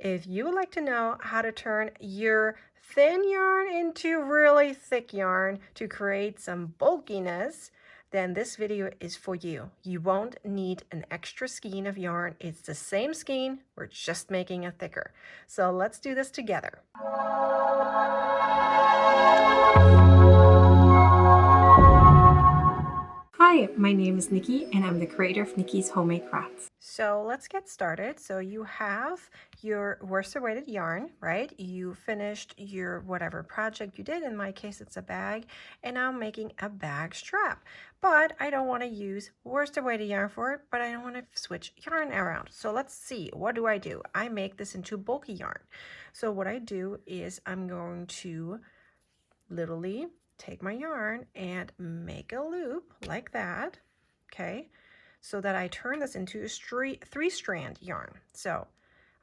If you would like to know how to turn your thin yarn into really thick yarn to create some bulkiness, then this video is for you. You won't need an extra skein of yarn. It's the same skein, we're just making it thicker. So let's do this together. Hi, my name is Nikki and I'm the creator of Nikki's Homemade Crafts. So let's get started. So you have your worsted weighted yarn, right? You finished your whatever project you did. In my case, it's a bag, and I'm making a bag strap. But I don't want to use worsted weighted yarn for it, but I don't want to switch yarn around. So let's see, what do? I make this into bulky yarn. So what I do is I'm going to literally take my yarn and make a loop like that, okay, so that I turn this into a three-strand yarn. So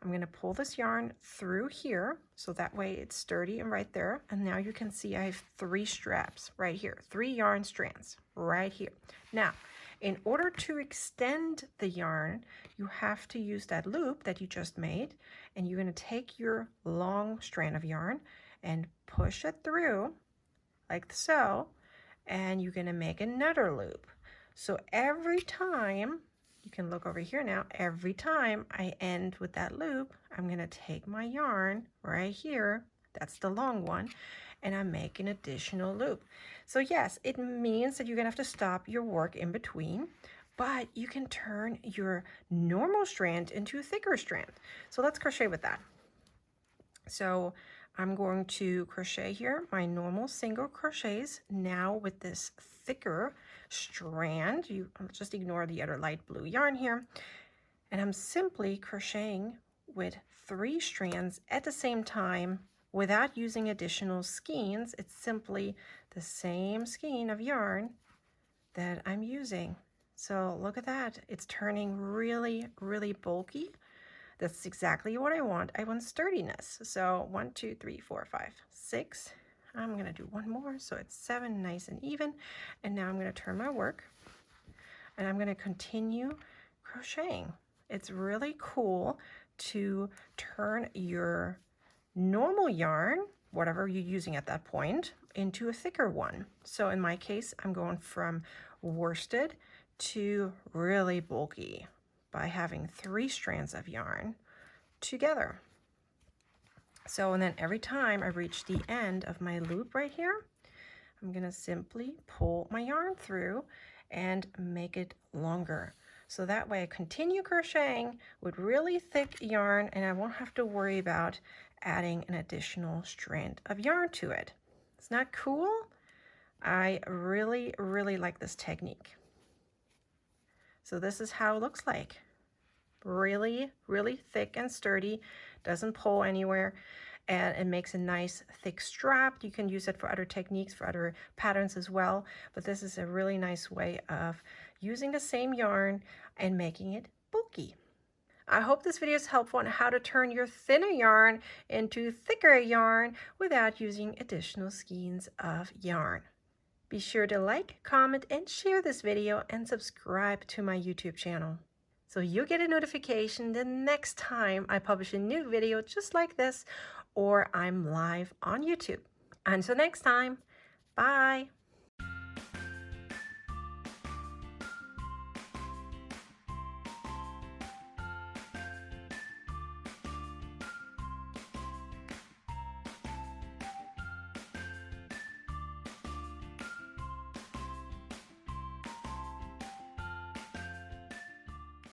I'm going to pull this yarn through here so that way it's sturdy and right there. And now you can see I have 3 straps right here, 3 yarn strands right here. Now, in order to extend the yarn, you have to use that loop that you just made, and you're going to take your long strand of yarn and push it through like so, and you're going to make another loop. So every time, you can look over here now, every time I end with that loop, I'm going to take my yarn right here, that's the long one, and I make an additional loop. So yes, it means that you're going to have to stop your work in between, but you can turn your normal strand into a thicker strand. So let's crochet with that. So I'm going to crochet here my normal single crochets now with this thicker strand. You just ignore the other light blue yarn here, and I'm simply crocheting with 3 strands at the same time without using additional skeins. It's simply the same skein of yarn that I'm using. So look at that, it's turning really bulky. That's exactly what I want. I want sturdiness. So 1, 2, 3, 4, 5, 6. I'm going to do one more. So it's 7, nice and even. And now I'm going to turn my work and I'm going to continue crocheting. It's really cool to turn your normal yarn, whatever you're using at that point, into a thicker one. So in my case, I'm going from worsted to really bulky by having 3 strands of yarn together. So, and then every time I reach the end of my loop right here, I'm going to simply pull my yarn through and make it longer. So that way I continue crocheting with really thick yarn, and I won't have to worry about adding an additional strand of yarn to it. It's not cool? I really like this technique. So this is how it looks like. Really thick and sturdy, doesn't pull anywhere, and it makes a nice thick strap. You can use it for other techniques, for other patterns as well, but this is a really nice way of using the same yarn and making it bulky. I hope this video is helpful on how to turn your thinner yarn into thicker yarn without using additional skeins of yarn. Be sure to like, comment, and share this video, and subscribe to my YouTube channel, so you'll get a notification the next time I publish a new video just like this, or I'm live on YouTube. Until next time, bye.